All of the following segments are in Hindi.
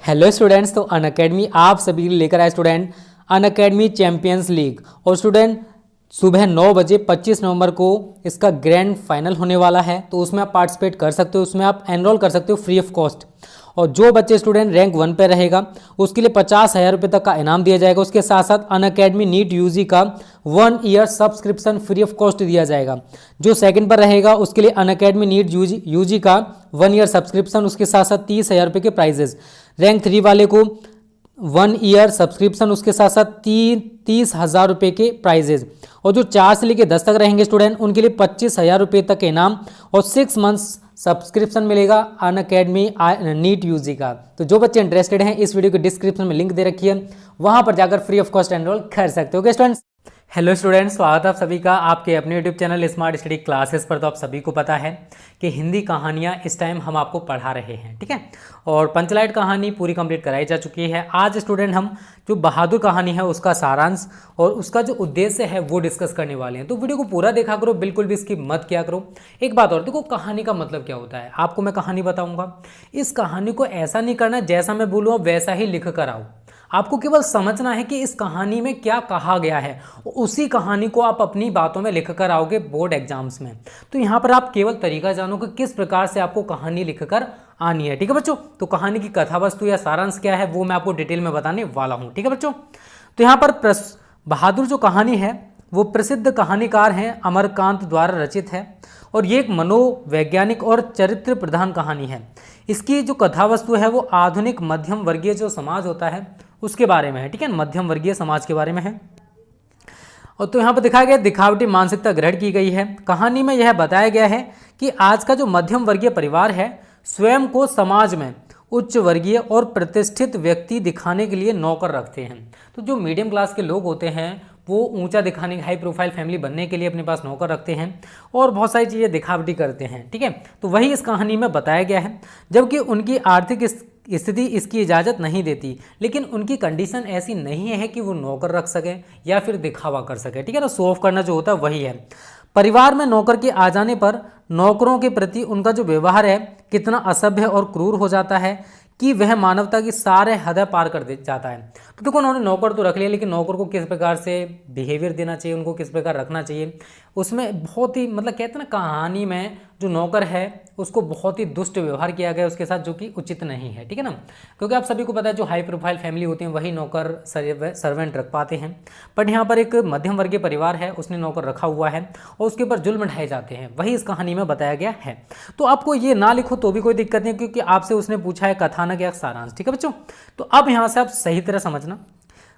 हेलो स्टूडेंट्स, तो अनअकैडमी आप सभी लेकर आए स्टूडेंट अनअकैडमी चैंपियंस लीग। और स्टूडेंट सुबह 9 बजे 25 नवंबर को इसका ग्रैंड फाइनल होने वाला है, तो उसमें आप पार्टिसिपेट कर सकते हो, उसमें आप एनरोल कर सकते हो फ्री ऑफ कॉस्ट। और जो बच्चे स्टूडेंट रैंक 1 पे रहेगा उसके लिए 50,000 रुपये तक का इनाम दिया जाएगा। उसके साथ साथ अनअकैडमी नीट यूजी का 1 year subscription free of cost दिया जाएगा। जो सेकंड पर रहेगा उसके लिए अनअकैडमी नीट यूजी का 1 ईयर सब्सक्रिप्शन, उसके साथ साथ 30,000 रुपये के प्राइजेस। रैंक 3 वाले को 1 ईयर सब्सक्रिप्शन, उसके साथ साथ 30,000 रुपये के प्राइजेज। और जो 4 से लेकर 10 तक रहेंगे स्टूडेंट उनके लिए 25,000 रुपये तक के इनाम और 6 मंथ्स सब्सक्रिप्शन मिलेगा अनअकैडमी नीट यूजी का। तो जो बच्चे इंटरेस्टेड हैं इस वीडियो के डिस्क्रिप्शन में लिंक दे रखी है, वहां पर जाकर फ्री ऑफ कॉस्ट एनरोल कर सकते हो। स्टूडेंट्स, हेलो स्टूडेंट्स, स्वागत है आप सभी का आपके अपने YouTube channel smart study classes पर। तो आप सभी को पता है कि हिंदी कहानियां इस टाइम हम आपको पढ़ा रहे हैं, ठीक है। और पंचलाइट कहानी पूरी कंप्लीट कराई जा चुकी है। आज स्टूडेंट हम जो बहादुर कहानी है उसका सारांश और उसका जो उद्देश्य है वो डिस्कस करने वाले हैं। तो वीडियो को पूरा देखा करो, बिल्कुल भी स्किप मत किया करो। एक बात और, देखो कहानी का मतलब क्या होता है आपको मैं कहानी बताऊंगा। इस कहानी को ऐसा नहीं करना जैसा मैं बोलूँ वैसा ही लिख कर आओ। आपको केवल समझना है कि इस कहानी में क्या कहा गया है, उसी कहानी को आप अपनी बातों में लिख कर आओगे बोर्ड एग्जाम्स में। तो यहाँ पर आप केवल तरीका जानो कि किस प्रकार से आपको कहानी लिखकर आनी है, ठीक है बच्चों। तो कहानी की कथा वस्तु या सारांश क्या है वो मैं आपको डिटेल में बताने वाला हूँ, ठीक है बच्चों। तो यहाँ पर बहादुर जो कहानी है वो प्रसिद्ध कहानीकार हैं अमरकांत द्वारा रचित है और ये एक मनोवैज्ञानिक और चरित्र प्रधान कहानी है। इसकी जो कथा वस्तु है वो आधुनिक मध्यम वर्गीय जो समाज होता है उसके बारे में है, ठीक है, मध्यम वर्गीय समाज के बारे में है। और तो यहाँ पर दिखाया गया दिखावटी मानसिकता ग्रहण की गई है। कहानी में यह बताया गया है कि आज का जो मध्यम वर्गीय परिवार है स्वयं को समाज में उच्च वर्गीय और प्रतिष्ठित व्यक्ति दिखाने के लिए नौकर रखते हैं। तो जो मीडियम क्लास के लोग होते हैं वो ऊंचा दिखाने हाई प्रोफाइल फैमिली बनने के लिए अपने पास नौकर रखते हैं और बहुत सारी चीज़ें दिखावटी करते हैं, ठीक है। तो वही इस कहानी में बताया गया है, जबकि उनकी आर्थिक स्थिति इसकी इजाज़त नहीं देती, लेकिन उनकी कंडीशन ऐसी नहीं है कि वो नौकर रख सके या फिर दिखावा कर सके, ठीक है ना। शो ऑफ करना जो होता है वही है। परिवार में नौकर के आ जाने पर नौकरों के प्रति उनका जो व्यवहार है कितना असभ्य और क्रूर हो जाता है कि वह मानवता की सारे हद पार कर दे जाता है। तो देखो उन्होंने नौकर तो रख लिया, लेकिन नौकर को किस प्रकार से बिहेवियर देना चाहिए, उनको किस प्रकार रखना चाहिए, उसमें बहुत ही मतलब कहते हैं ना कहानी में जो नौकर है उसको बहुत ही दुष्ट व्यवहार किया गया उसके साथ, जो कि उचित नहीं है, ठीक है ना। क्योंकि आप सभी को पता है जो हाई प्रोफाइल फैमिली होती है वही नौकर सर्वेंट रख पाते हैं, बट यहाँ पर एक मध्यम वर्गीय परिवार है उसने नौकर रखा हुआ है और उसके ऊपर जुल्म ढाए जाते हैं, वही इस कहानी में बताया गया है। तो आपको ये ना लिखो तो भी कोई दिक्कत नहीं, क्योंकि आपसे उसने पूछा है कथानक या सारांश, ठीक है बच्चों। तो अब यहाँ से आप सही तरह समझना।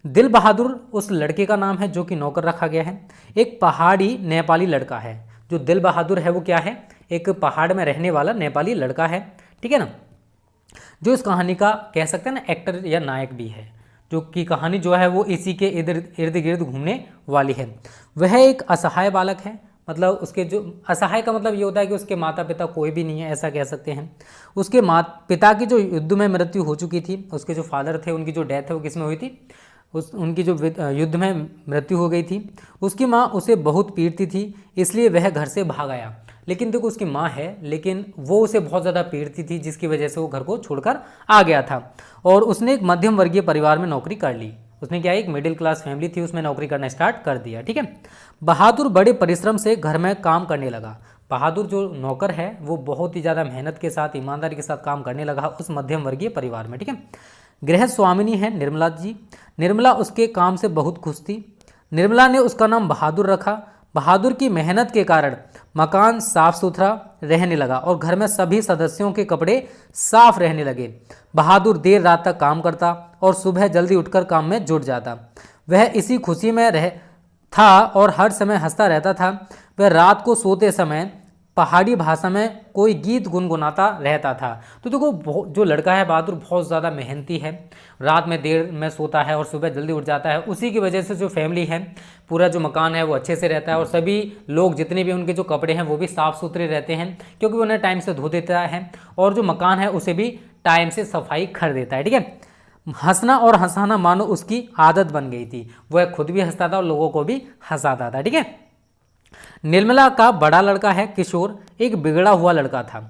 दिल बहादुर उस लड़के का नाम है जो कि नौकर रखा गया है। एक पहाड़ी नेपाली लड़का है। जो दिल बहादुर है वो क्या है, एक पहाड़ में रहने वाला नेपाली लड़का है, ठीक है ना, जो इस कहानी का कह सकते हैं ना एक्टर या नायक भी है, जो कि कहानी जो है वो इसी के इर्द गिर्द घूमने वाली है। वह एक असहाय बालक है, मतलब उसके जो असहाय का मतलब ये होता है कि उसके माता पिता कोई भी नहीं है, ऐसा कह सकते हैं। उसके पिता की जो युद्ध में मृत्यु हो चुकी थी, उसके जो फादर थे उनकी जो डेथ है वो किस में हुई थी, उनकी जो युद्ध में मृत्यु हो गई थी। उसकी माँ उसे बहुत पीटती थी, इसलिए वह घर से भाग आया। लेकिन देखो उसकी माँ है लेकिन वो उसे बहुत ज़्यादा पीटती थी, जिसकी वजह से वो घर को छोड़कर आ गया था और उसने एक मध्यम वर्गीय परिवार में नौकरी कर ली। उसने क्या, एक मिडिल क्लास फैमिली थी उसमें नौकरी करना स्टार्ट कर दिया, ठीक है। बहादुर बड़े परिश्रम से घर में काम करने लगा। बहादुर जो नौकर है वो बहुत ही ज़्यादा मेहनत के साथ ईमानदारी के साथ काम करने लगा उस मध्यम वर्गीय परिवार में, ठीक है। गृह स्वामिनी है निर्मला जी। निर्मला उसके काम से बहुत खुश थी। निर्मला ने उसका नाम बहादुर रखा। बहादुर की मेहनत के कारण मकान साफ सुथरा रहने लगा और घर में सभी सदस्यों के कपड़े साफ रहने लगे। बहादुर देर रात तक काम करता और सुबह जल्दी उठकर काम में जुट जाता। वह इसी खुशी में रह था और हर समय हंसता रहता था। वह रात को सोते समय पहाड़ी भाषा में कोई गीत गुनगुनाता रहता था। तो देखो जो लड़का है बहादुर बहुत ज़्यादा मेहनती है, रात में देर में सोता है और सुबह जल्दी उठ जाता है। उसी की वजह से जो फैमिली है, पूरा जो मकान है वो अच्छे से रहता है और सभी लोग जितने भी उनके जो कपड़े हैं वो भी साफ़ सुथरे रहते हैं, क्योंकि उन्हें टाइम से धो देता है और जो मकान है उसे भी टाइम से सफाई कर देता है, ठीक है। हंसना और हंसाना मानो उसकी आदत बन गई थी। वह खुद भी हंसता था और लोगों को भी हंसाता था, ठीक है। निर्मला का बड़ा लड़का है किशोर, एक बिगड़ा हुआ लड़का था।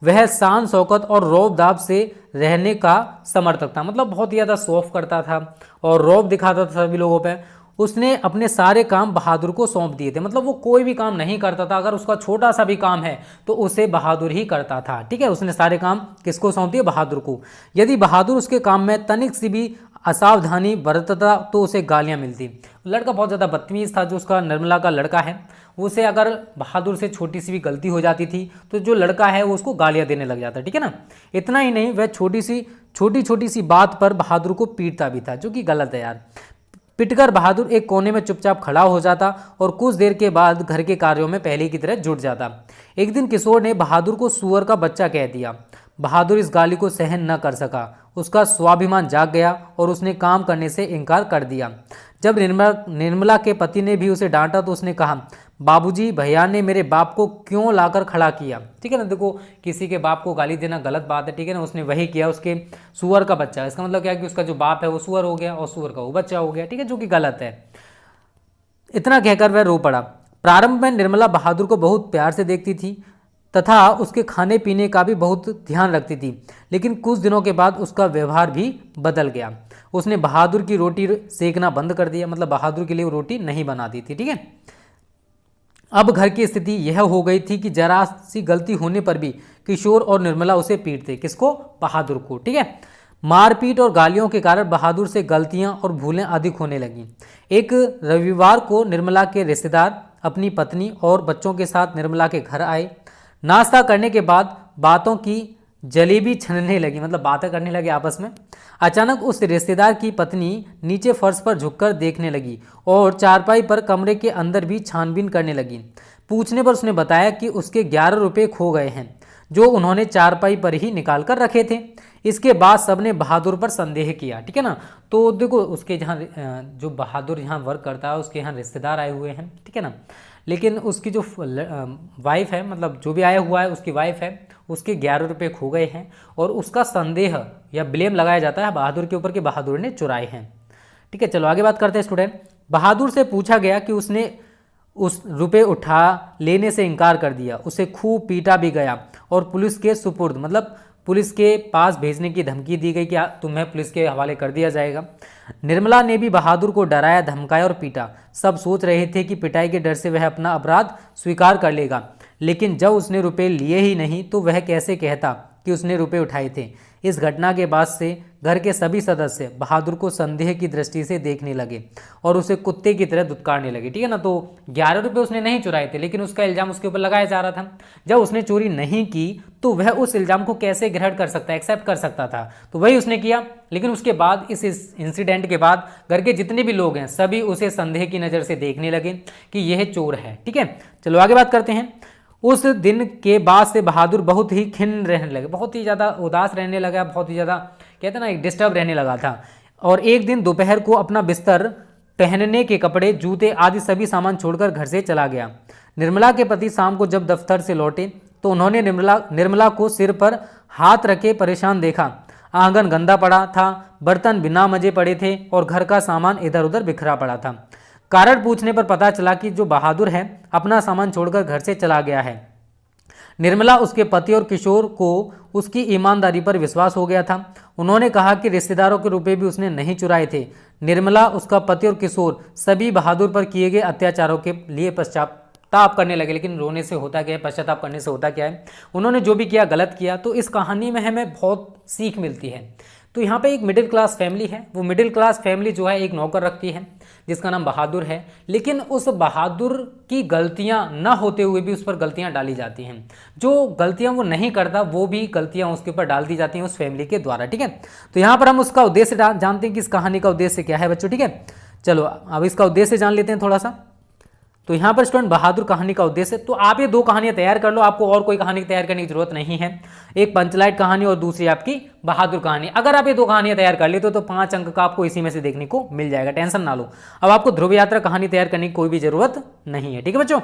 वह शान शौकत और रौब दाब से रहने का समर्थक था, मतलब बहुत ही ज़्यादा शो ऑफ करता था और रौब दिखाता था सभी लोगों पे। उसने अपने सारे काम बहादुर को सौंप दिए थे, मतलब वो कोई भी काम नहीं करता था, अगर उसका छोटा सा भी काम है तो उसे बहादुर ही करता था। ठीक है, उसने सारे काम किसको सौंप दिए? बहादुर को। यदि बहादुर उसके काम में तनिक सी भी असावधानी बरतता तो उसे गालियां मिलती। लड़का बहुत ज़्यादा बदतमीज़ था, जो उसका निर्मला का लड़का है, उसे अगर बहादुर से छोटी सी भी गलती हो जाती थी तो जो लड़का है वो उसको गालियां देने लग जाता। ठीक है ना। इतना ही नहीं, वह छोटी छोटी सी बात पर बहादुर को पीटता भी था, जो कि गलत है यार। पिटकर बहादुर एक कोने में चुपचाप खड़ा हो जाता और कुछ देर के बाद घर के कार्यों में पहले की तरह जुट जाता। एक दिन किशोर ने बहादुर को सुअर का बच्चा कह दिया। बहादुर इस गाली को सहन न कर सका, उसका स्वाभिमान जाग गया और उसने काम करने से इनकार कर दिया। जब निर्मला के पति ने भी उसे डांटा तो उसने कहा, बाबूजी, भैया ने मेरे बाप को क्यों लाकर खड़ा किया? ठीक है ना। देखो, किसी के बाप को गाली देना गलत बात है, ठीक है ना। उसने वही किया, उसके सुअर का बच्चा। इसका मतलब क्या है कि उसका जो बाप है वो सुअर हो गया और सुअर का वो बच्चा हो गया, ठीक है, जो कि गलत है। इतना कहकर वह रो पड़ा। प्रारंभ में निर्मला बहादुर को बहुत प्यार से देखती थी तथा उसके खाने पीने का भी बहुत ध्यान रखती थी, लेकिन कुछ दिनों के बाद उसका व्यवहार भी बदल गया। उसने बहादुर की रोटी सेकना बंद कर दिया, मतलब बहादुर के लिए वो रोटी नहीं बनाती थी। ठीक है। अब घर की स्थिति यह हो गई थी कि जरा सी गलती होने पर भी किशोर और निर्मला उसे पीटते। किसको? बहादुर को। ठीक है। मारपीट और गालियों के कारण बहादुर से गलतियां और भूलें अधिक होने लगीं। एक रविवार को निर्मला के रिश्तेदार अपनी पत्नी और बच्चों के साथ निर्मला के घर आए। नाश्ता करने के बाद बातों की जलेबी छनने लगी, मतलब बातें करने लगे आपस में। अचानक उस रिश्तेदार की पत्नी नीचे फर्श पर झुककर देखने लगी और चारपाई पर कमरे के अंदर भी छानबीन करने लगी। पूछने पर उसने बताया कि उसके 11 रुपये खो गए हैं, जो उन्होंने चारपाई पर ही निकाल कर रखे थे। इसके बाद सबने बहादुर पर संदेह किया। ठीक है ना। तो देखो, उसके जहाँ जो बहादुर यहाँ वर्क करता है उसके यहाँ रिश्तेदार आए हुए हैं। ठीक है ना। लेकिन उसकी जो वाइफ है, मतलब जो भी आया हुआ है उसकी वाइफ है, उसके 11 रुपये खो गए हैं और उसका संदेह या ब्लेम लगाया जाता है बहादुर के ऊपर कि बहादुर ने चुराए हैं। ठीक है, चलो आगे बात करते हैं स्टूडेंट। बहादुर से पूछा गया कि उसने उस रुपये उठा लेने से इनकार कर दिया। उसे खूब पीटा भी गया और पुलिस के सुपुर्द, मतलब पुलिस के पास भेजने की धमकी दी गई कि तुम्हें पुलिस के हवाले कर दिया जाएगा। निर्मला ने भी बहादुर को डराया, धमकाया और पीटा। सब सोच रहे थे कि पिटाई के डर से वह अपना अपराध स्वीकार कर लेगा, लेकिन जब उसने रुपए लिए ही नहीं तो वह कैसे कहता कि उसने रुपए उठाए थे। इस घटना के बाद से घर के सभी सदस्य बहादुर को संदेह की दृष्टि से देखने लगे और उसे कुत्ते की तरह दुत्कारने लगे। ठीक है ना। तो 11 रुपये उसने नहीं चुराए थे, लेकिन उसका इल्जाम उसके ऊपर लगाया जा रहा था। जब उसने चोरी नहीं की तो वह उस इल्जाम को कैसे ग्रहण कर सकता, एक्सेप्ट कर सकता था, तो वही उसने किया। लेकिन उसके बाद, इस इंसिडेंट के बाद, घर के जितने भी लोग हैं सभी उसे संदेह की नज़र से देखने लगे कि यह चोर है। ठीक है, चलो आगे बात करते हैं। उस दिन के बाद से बहादुर बहुत ही खिन्न रहने लगे, बहुत ही ज़्यादा उदास रहने लगा, बहुत ही ज़्यादा कहते हैं ना डिस्टर्ब रहने लगा था। और एक दिन दोपहर को अपना बिस्तर, पहनने के कपड़े, जूते आदि सभी सामान छोड़कर घर से चला गया। निर्मला के पति शाम को जब दफ्तर से लौटे तो उन्होंने निर्मला को सिर पर हाथ रखे परेशान देखा। आंगन गंदा पड़ा था, बर्तन बिना मजे पड़े थे और घर का सामान इधर उधर बिखरा पड़ा था। कारण पूछने पर पता चला कि जो बहादुर है अपना सामान छोड़कर घर से चला गया है। निर्मला, उसके पति और किशोर को उसकी ईमानदारी पर विश्वास हो गया था। उन्होंने कहा कि रिश्तेदारों के रुपए भी उसने नहीं चुराए थे। निर्मला, उसका पति और किशोर सभी बहादुर पर किए गए अत्याचारों के लिए पश्चाताप करने लगे। लेकिन रोने से होता क्या है, पश्चाताप करने से होता क्या है, उन्होंने जो भी किया गलत किया। तो इस कहानी में हमें बहुत सीख मिलती है। तो यहाँ पे एक मिडिल क्लास फैमिली है, वो मिडिल क्लास फैमिली जो है एक नौकर रखती है जिसका नाम बहादुर है, लेकिन उस बहादुर की गलतियां न होते हुए भी उस पर गलतियां डाली जाती हैं। जो गलतियां वो नहीं करता वो भी गलतियां उसके ऊपर डाल दी जाती हैं उस फैमिली के द्वारा। ठीक है, तो यहाँ पर हम उसका उद्देश्य जानते हैं कि इस कहानी का उद्देश्य क्या है बच्चों। ठीक है, चलो अब इसका उद्देश्य जान लेते हैं थोड़ा सा। तो यहाँ पर स्टूडेंट बहादुर कहानी का उद्देश्य, तो आप ये 2 कहानियां तैयार कर लो, आपको और कोई कहानी तैयार करने की जरूरत नहीं है। एक पंचलाइट कहानी और दूसरी आपकी बहादुर कहानी। अगर आप ये 2 कहानियां तैयार कर लेते हो तो 5 अंक का आपको इसी में से देखने को मिल जाएगा, टेंशन ना लो। अब आपको ध्रुव यात्रा कहानी तैयार करने की कोई भी जरूरत नहीं है। ठीक है बच्चों,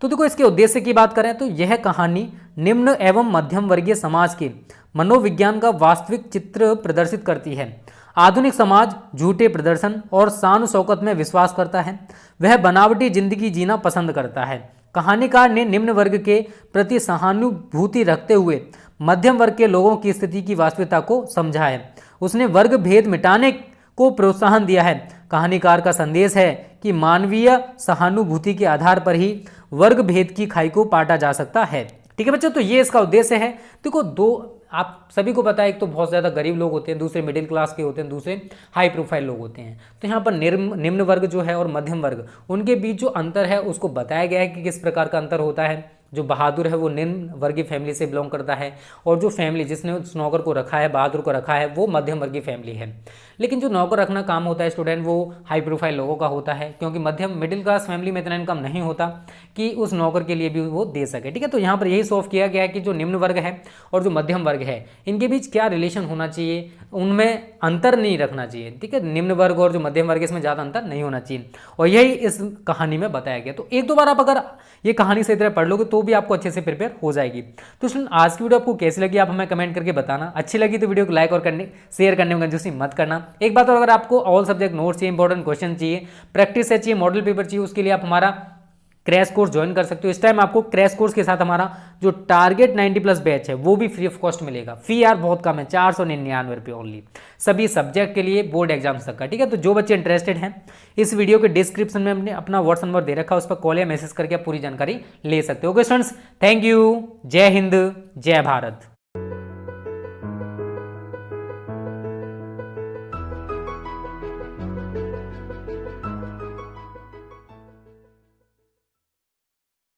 तो देखो इसके उद्देश्य की बात करें तो यह कहानी निम्न एवं मध्यम वर्गीय समाज के मनोविज्ञान का वास्तविक चित्र प्रदर्शित करती है। आधुनिक समाज झूठे प्रदर्शन और शान शौकत में विश्वास करता है, वह बनावटी जिंदगी जीना पसंद करता है। कहानीकार ने निम्न वर्ग के प्रति सहानुभूति रखते हुए मध्यम वर्ग के लोगों की स्थिति की वास्तविकता को समझा है। उसने वर्ग भेद मिटाने को प्रोत्साहन दिया है। कहानीकार का संदेश है कि मानवीय सहानुभूति के आधार पर ही वर्ग भेद की खाई को पाटा जा सकता है। ठीक है बच्चों, तो ये इसका उद्देश्य है। देखो, दो आप सभी को पता है, एक तो बहुत ज़्यादा गरीब लोग होते हैं, दूसरे मिडिल क्लास के होते हैं, दूसरे हाई प्रोफाइल लोग होते हैं। तो यहाँ पर निम्न वर्ग जो है और मध्यम वर्ग, उनके बीच जो अंतर है उसको बताया गया है कि किस प्रकार का अंतर होता है। जो बहादुर है वो निम्न वर्गीय फैमिली से बिलोंग करता है, और जो फैमिली जिसने उस नौकर को रखा है, बहादुर को रखा है, वो मध्यम वर्गीय फैमिली है। लेकिन जो नौकर रखना काम होता है स्टूडेंट, वो हाई प्रोफाइल लोगों का होता है, क्योंकि मध्यम मिडिल क्लास फैमिली में इतना इनकम नहीं होता कि उस नौकर के लिए भी वो दे सके। ठीक है, तो यहाँ पर यही सॉल्व किया गया है कि जो निम्न वर्ग है और जो मध्यम वर्ग है, इनके बीच क्या रिलेशन होना चाहिए, उनमें अंतर नहीं रखना चाहिए। ठीक है, निम्न वर्ग और जो मध्यम वर्ग, इसमें ज़्यादा अंतर नहीं होना चाहिए, और यही इस कहानी में बताया गया। तो एक दो बार आप अगर ये कहानी सही तरह पढ़ लोगे तो भी आपको अच्छे से प्रिपेयर हो जाएगी। तो स्टूडेंट, आज की वीडियो आपको कैसी लगी आप हमें कमेंट करके बताना। अच्छी लगी तो वीडियो को लाइक और शेयर करने में कंजूसी मत करना। एक बात और, अगर आपको ऑल सब्जेक्ट नोट्स चाहिए, इंपॉर्टेंट क्वेश्चन चाहिए, प्रैक्टिस चाहिए, मॉडल पेपर चाहिए, उसके लिए आप हमारा क्रैश कोर्स ज्वाइन कर सकते हो। इस टाइम आपको क्रैश कोर्स के साथ हमारा जो टारगेट 90+ बैच है वो भी फ्री ऑफ कॉस्ट मिलेगा। फी यार बहुत कम है, 499 रुपये ओनली, सभी सब्जेक्ट के लिए, बोर्ड एग्जाम्स तक का। ठीक है, तो जो बच्चे इंटरेस्टेड हैं, इस वीडियो के डिस्क्रिप्शन में हमने अपना व्हाट्सएप नंबर दे रखा है, उस पर कॉल या मैसेज करके आप पूरी जानकारी ले सकते हो। Okay students, thank you. जय हिंद, जय भारत।